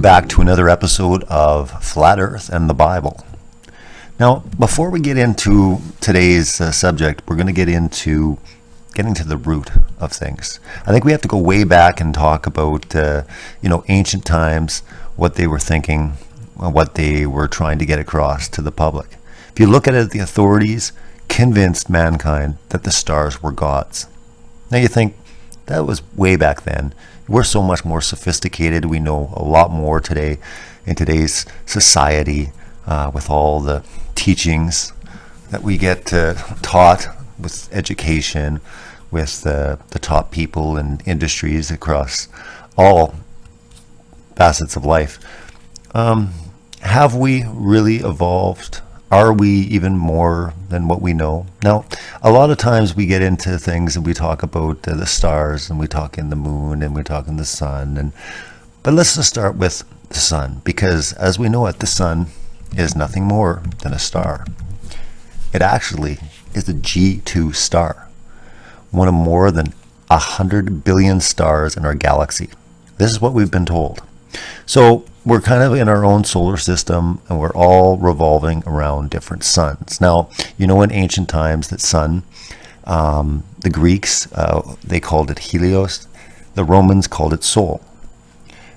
back to another episode of Flat Earth and the Bible. Now, before we get into today's subject, we're going to get into getting to the root of things. I think we have to go way back and talk about, ancient times, what they were thinking, what they were trying to get across to the public. If you look at it, the authorities convinced mankind that the stars were gods. Now you think, that was way back then. We're so much more sophisticated. We know a lot more today in today's society with all the teachings that we get taught with education, with the top people in industries across all facets of life. Have we really evolved? Are we even more than what we know? Now, a lot of times we get into things and we talk about the stars, and we talk in the moon, and we talk in the sun. But let's just start with the sun, because as we know it, the sun is nothing more than a star. It actually is a G2 star, one of more than 100 billion stars in our galaxy. This is what we've been told. So we're kind of in our own solar system, and we're all revolving around different suns. Now, in ancient times, that sun, the Greeks, they called it Helios. The Romans called it Sol.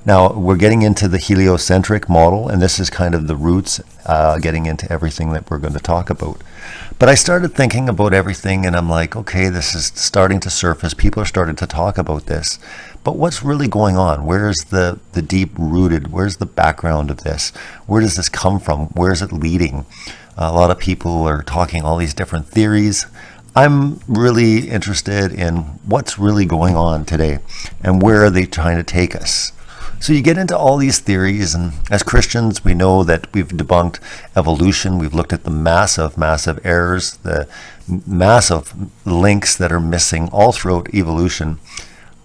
Now, we're getting into the heliocentric model, and this is kind of the roots, getting into everything that we're going to talk about. But I started thinking about everything, and I'm like, okay, this is starting to surface. People are starting to talk about this. But what's really going on? Where's the deep-rooted, where's the background of this? Where does this come from? Where is it leading? A lot of people are talking all these different theories. I'm really interested in what's really going on today, and where are they trying to take us? So you get into all these theories, and as Christians, we know that we've debunked evolution. We've looked at the massive errors, the massive links that are missing all throughout evolution.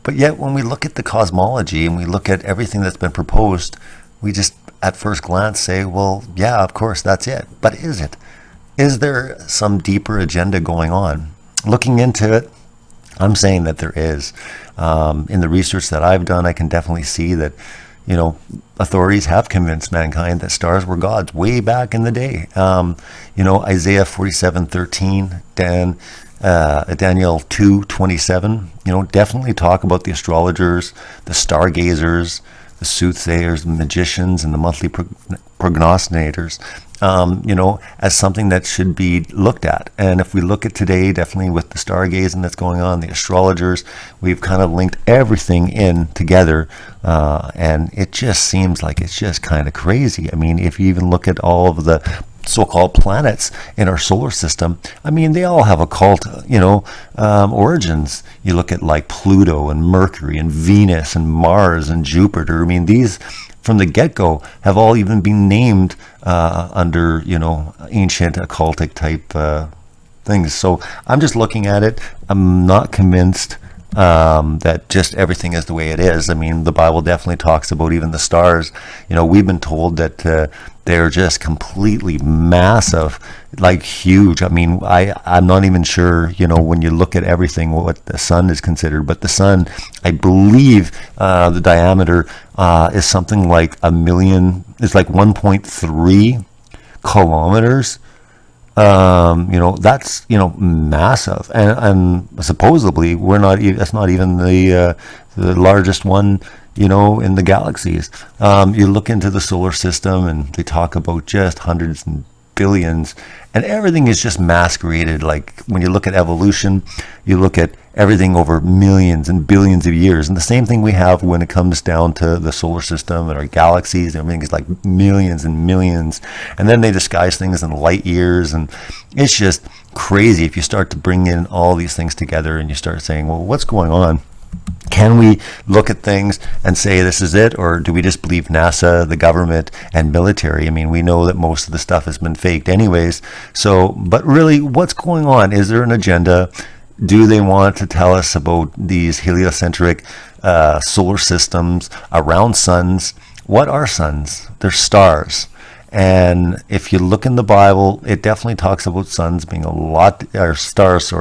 But yet, when we look at the cosmology and we look at everything that's been proposed, we just, at first glance, say, well, yeah, of course, that's it. But is it? Is there some deeper agenda going on? Looking into it, I'm saying that there is. In the research that I've done, I can definitely see that, authorities have convinced mankind that stars were gods way back in the day. Isaiah 47:13, Daniel 2:27, definitely talk about the astrologers, the stargazers, the soothsayers, the magicians, and the monthly prognosticators, as something that should be looked at. And if we look at today, definitely with the stargazing that's going on, the astrologers, we've kind of linked everything in together, and it just seems like it's just kind of crazy. I mean, if you even look at all of the so-called planets in our solar system, I mean, they all have occult, origins. You look at like Pluto and Mercury and Venus and Mars and Jupiter. I mean, these from the get-go have all even been named under, ancient occultic type things. So I'm just looking at it. I'm not convinced that just everything is the way it is. I mean, the Bible definitely talks about even the stars. We've been told that they're just completely massive, like huge. I mean, I'm not even sure, when you look at everything, what the sun is considered. But the sun, I believe the diameter is something like it's like 1.3 kilometers. That's, massive. And supposedly that's not even the largest one, in the galaxies. You look into the solar system and they talk about just hundreds and billions, and everything is just masqueraded. Like when you look at evolution, you look at everything over millions and billions of years. And the same thing we have when it comes down to the solar system and our galaxies. Everything is like millions and millions. And then they disguise things in light years. And it's just crazy if you start to bring in all these things together and you start saying, well, what's going on? Can we look at things and say this is it, or do we just believe NASA, the government, and military? I mean, we know that most of the stuff has been faked anyways. So, but really, what's going on? Is there an agenda? Do they want to tell us about these heliocentric solar systems around suns? What are suns? They're stars. And if you look in the Bible, it definitely talks about suns being or stars,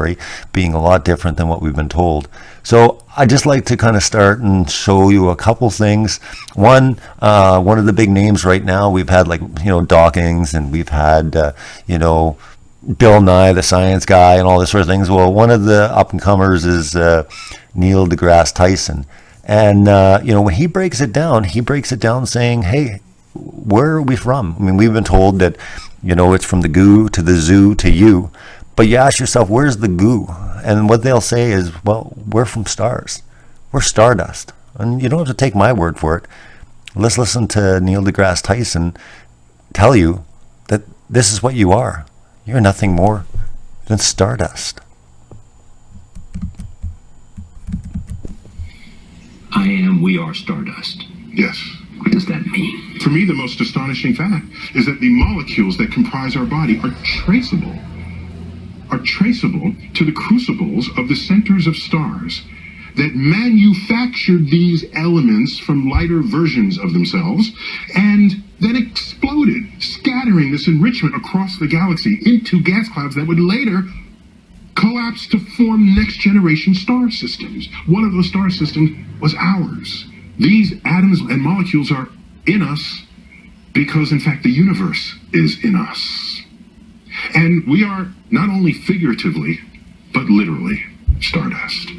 being a lot different than what we've been told. So I just like to kind of start and show you a couple things. One of the big names right now, we've had Dawkins, and we've had, Bill Nye, the science guy, and all this sort of things. Well, one of the up-and-comers is Neil deGrasse Tyson. And, when he breaks it down saying, hey, where are we from? I mean, we've been told that, it's from the goo to the zoo to you. But you ask yourself, where's the goo? And what they'll say is, well, we're from stars. We're stardust. And you don't have to take my word for it. Let's listen to Neil deGrasse Tyson tell you that this is what you are. You're nothing more than stardust. We are stardust. Yes. What does that mean? For me, the most astonishing fact is that the molecules that comprise our body are traceable to the crucibles of the centers of stars that manufactured these elements from lighter versions of themselves and then exploded, scattering this enrichment across the galaxy into gas clouds that would later collapse to form next generation star systems. One of those star systems was ours. These atoms and molecules are in us because, in fact, the universe is in us. And we are not only figuratively, but literally stardust.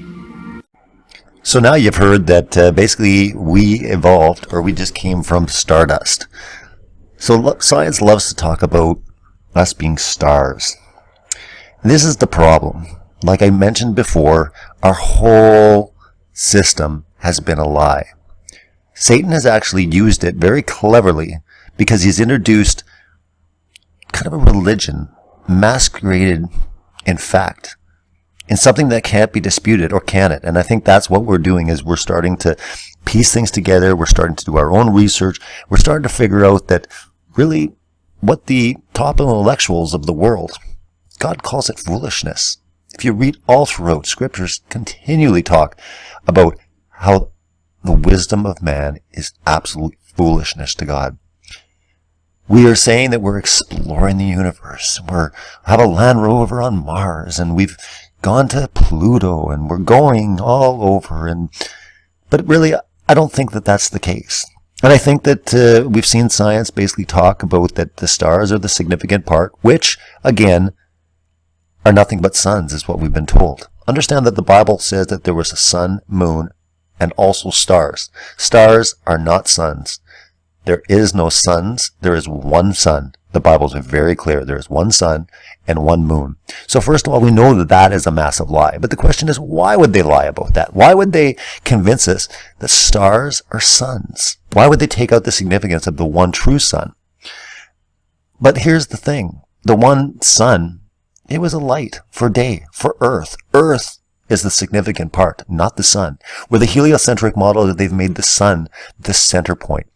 So now you've heard that basically we evolved, or we just came from stardust. So science loves to talk about us being stars. This is the problem. Like I mentioned before, our whole system has been a lie. Satan has actually used it very cleverly because he's introduced kind of a religion masqueraded in fact, in something that can't be disputed, or can it? And I think that's what we're doing, is we're starting to piece things together. We're starting to do our own research. We're starting to figure out that really what the top intellectuals of the world, God calls it foolishness. If you read all throughout, scriptures continually talk about how the wisdom of man is absolute foolishness to God. We are saying that we're exploring the universe. We have a Land Rover on Mars, and we've gone to Pluto, and we're going all over. But really, I don't think that that's the case. And I think that we've seen science basically talk about that the stars are the significant part, which, again, are nothing but suns, is what we've been told. Understand that the Bible says that there was a sun, moon, and also stars. Stars are not suns. There is no suns. There is one sun. The Bible's very clear. There is one sun and one moon. So first of all, we know that that is a massive lie. But the question is, why would they lie about that? Why would they convince us that stars are suns? Why would they take out the significance of the one true sun? But here's the thing. The one sun, it was a light for day, for Earth. Earth is the significant part, not the sun. With the heliocentric model, they've made the sun the center point.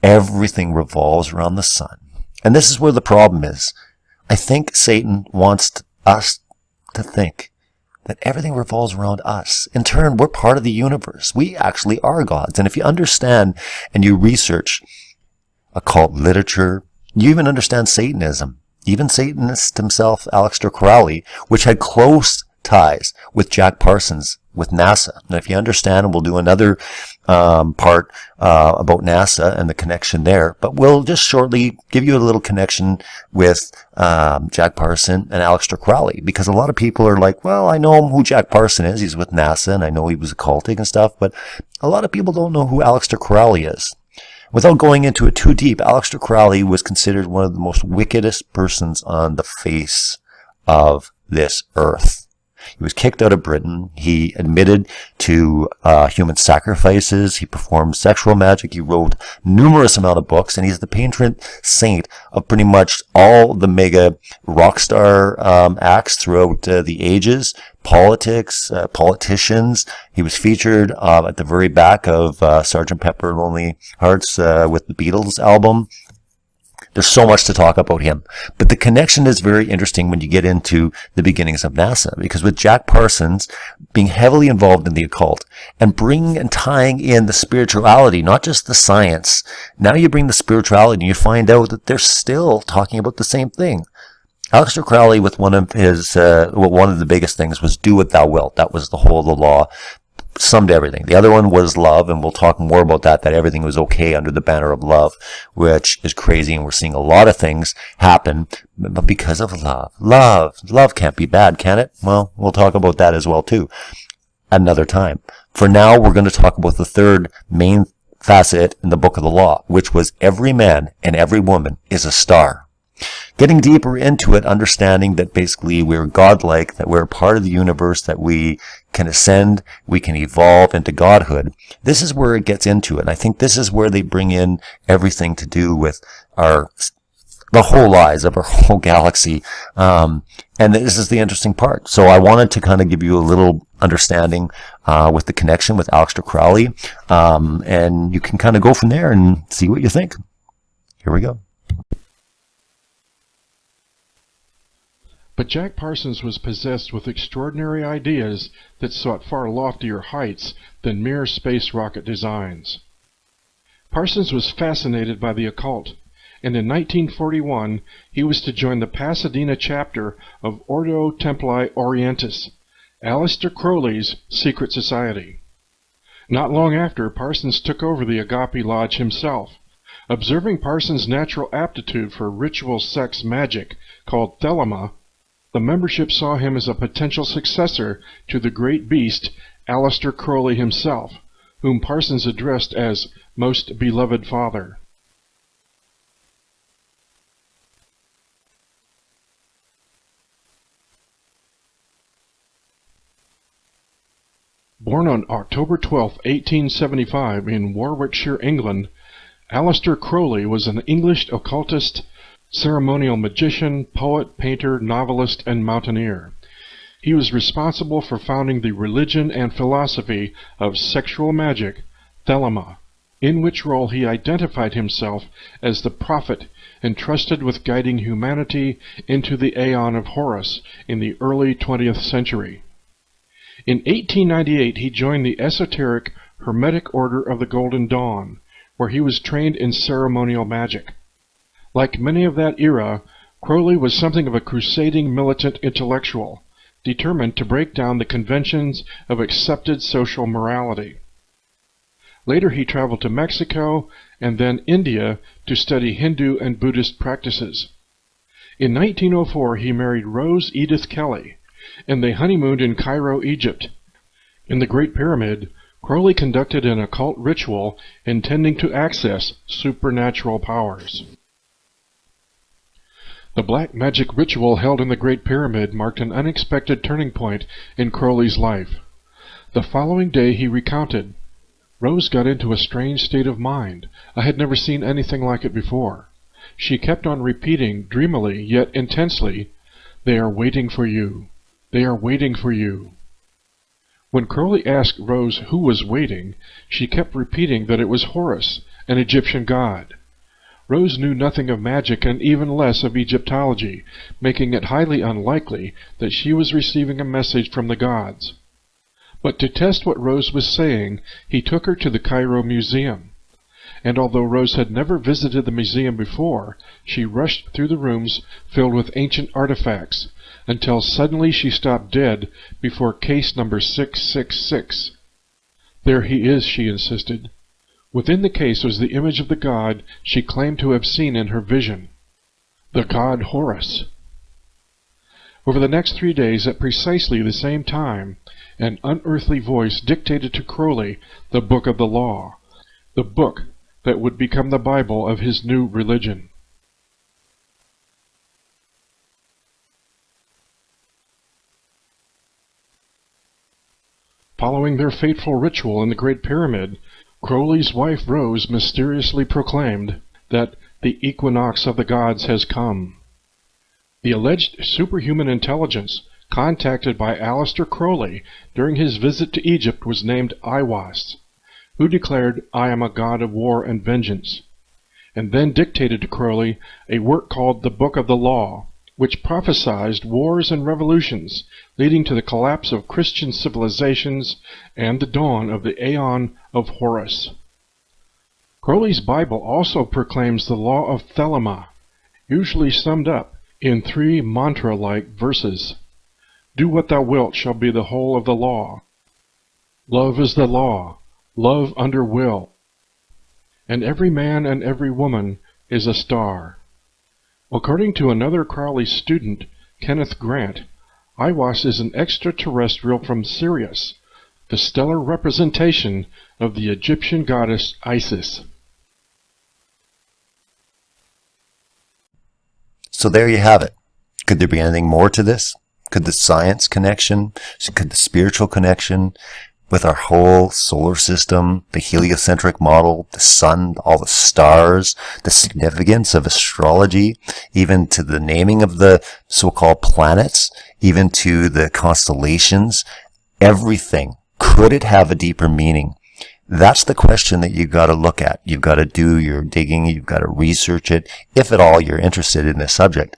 Everything revolves around the sun. And this is where the problem is. I think Satan wants us to think that everything revolves around us. In turn, we're part of the universe. We actually are gods. And if you understand and you research occult literature, you even understand Satanism. Even Satanist himself, Aleister Crowley, which had close ties with Jack Parsons, with NASA. And if you understand, and we'll do another part about NASA and the connection there, but we'll just shortly give you a little connection with Jack Parsons and Aleister Crowley, because a lot of people are like, well, I know who Jack Parsons is. He's with NASA, and I know he was occultic and stuff, but a lot of people don't know who Aleister Crowley is. Without going into it too deep, Aleister Crowley was considered one of the most wickedest persons on the face of this earth. He was kicked out of Britain. He admitted to human sacrifices. He performed sexual magic. He wrote numerous amount of books, and he's the patron saint of pretty much all the mega rock star acts throughout the ages. Politics, politicians. He was featured at the very back of Sgt. Pepper Lonely Hearts with the Beatles album. There's so much to talk about him. But the connection is very interesting when you get into the beginnings of NASA, because with Jack Parsons being heavily involved in the occult and bringing and tying in the spirituality, not just the science, now you bring the spirituality and you find out that they're still talking about the same thing. Aleister Crowley, with one of the biggest things was do what thou wilt. That was the whole of the law. Summed everything. The other one was love, and we'll talk more about that everything was okay under the banner of love, which is crazy, and we're seeing a lot of things happen because of love. Love can't be bad, can it? Well, we'll talk about that as well, too, another time. For now, we're going to talk about the third main facet in the book of the law, which was every man and every woman is a star. Getting deeper into it, understanding that basically we're godlike, that we're part of the universe, that we can ascend, we can evolve into godhood. This is where it gets into it. And I think this is where they bring in everything to do with the whole lives of our whole galaxy. And this is the interesting part. So I wanted to kind of give you a little understanding with the connection with Aleister Crowley. And you can kind of go from there and see what you think. Here we go. But Jack Parsons was possessed with extraordinary ideas that sought far loftier heights than mere space rocket designs. Parsons was fascinated by the occult, and in 1941 he was to join the Pasadena chapter of Ordo Templi Orientis, Aleister Crowley's secret society. Not long after, Parsons took over the Agape Lodge himself. Observing Parsons' natural aptitude for ritual sex magic, called thelema, the membership saw him as a potential successor to the great beast Aleister Crowley himself, whom Parsons addressed as Most Beloved Father. Born on October 12, 1875 in Warwickshire, England, Aleister Crowley was an English occultist, ceremonial magician, poet, painter, novelist, and mountaineer. He was responsible for founding the religion and philosophy of sexual magic, thelema, in which role he identified himself as the prophet entrusted with guiding humanity into the Aeon of Horus in the early 20th century. In 1898 he joined the esoteric Hermetic Order of the Golden Dawn, where he was trained in ceremonial magic. Like many of that era, Crowley was something of a crusading militant intellectual, determined to break down the conventions of accepted social morality. Later he traveled to Mexico and then India to study Hindu and Buddhist practices. In 1904 he married Rose Edith Kelly, and they honeymooned in Cairo, Egypt. In the Great Pyramid, Crowley conducted an occult ritual intending to access supernatural powers. The black magic ritual held in the Great Pyramid marked an unexpected turning point in Crowley's life. The following day he recounted, "Rose got into a strange state of mind. I had never seen anything like it before. She kept on repeating, dreamily yet intensely, 'They are waiting for you. They are waiting for you.' When Crowley asked Rose who was waiting, she kept repeating that it was Horus, an Egyptian god. Rose knew nothing of magic and even less of Egyptology, making it highly unlikely that she was receiving a message from the gods. But to test what Rose was saying, he took her to the Cairo Museum. And although Rose had never visited the museum before, she rushed through the rooms filled with ancient artifacts, until suddenly she stopped dead before case number 666. "There he is," she insisted. Within the case was the image of the god she claimed to have seen in her vision, the god Horus. Over the next 3 days, at precisely the same time, an unearthly voice dictated to Crowley the Book of the Law, the book that would become the Bible of his new religion. Following their fateful ritual in the Great Pyramid, Crowley's wife Rose mysteriously proclaimed that the equinox of the gods has come. The alleged superhuman intelligence contacted by Aleister Crowley during his visit to Egypt was named Aiwass, who declared, "I am a god of war and vengeance." and then dictated to Crowley a work called the Book of the Law, which prophesied wars and revolutions, leading to the collapse of Christian civilizations and the dawn of the Aeon of Horus. Crowley's Bible also proclaims the law of Thelema, usually summed up in 3 mantra-like verses. Do what thou wilt shall be the whole of the law. Love is the law, love under will. And every man and every woman is a star. According to another Crowley student, Kenneth Grant, Aiwass is an extraterrestrial from Sirius, the stellar representation of the Egyptian goddess Isis. So there you have it. Could there be anything more to this? Could the science connection, could the spiritual connection with our whole solar system, the heliocentric model, the sun, all the stars, the significance of astrology, even to the naming of the so-called planets, even to the constellations, everything, could it have a deeper meaning? That's the question that you've got to look at. You've got to do your digging. You've got to research it. If at all you're interested in this subject,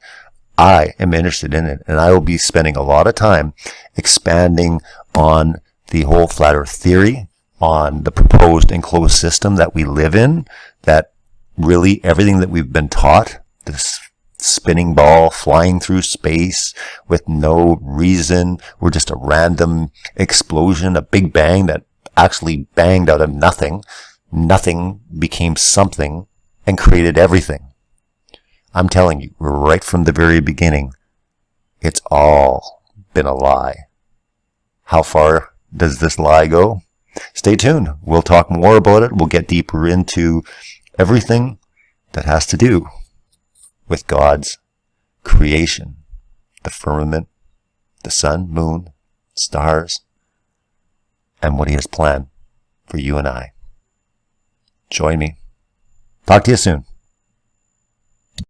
I am interested in it. And I will be spending a lot of time expanding on the whole flat earth theory, on the proposed enclosed system that we live in, that really everything that we've been taught, this spinning ball flying through space with no reason, we're just a random explosion, a big bang that actually banged out of nothing. Nothing became something and created everything. I'm telling you, right from the very beginning, it's all been a lie. How far does this lie go? Stay tuned. We'll talk more about it. We'll get deeper into everything that has to do with God's creation. The firmament, the sun, moon, stars, and what He has planned for you and I. Join me. Talk to you soon.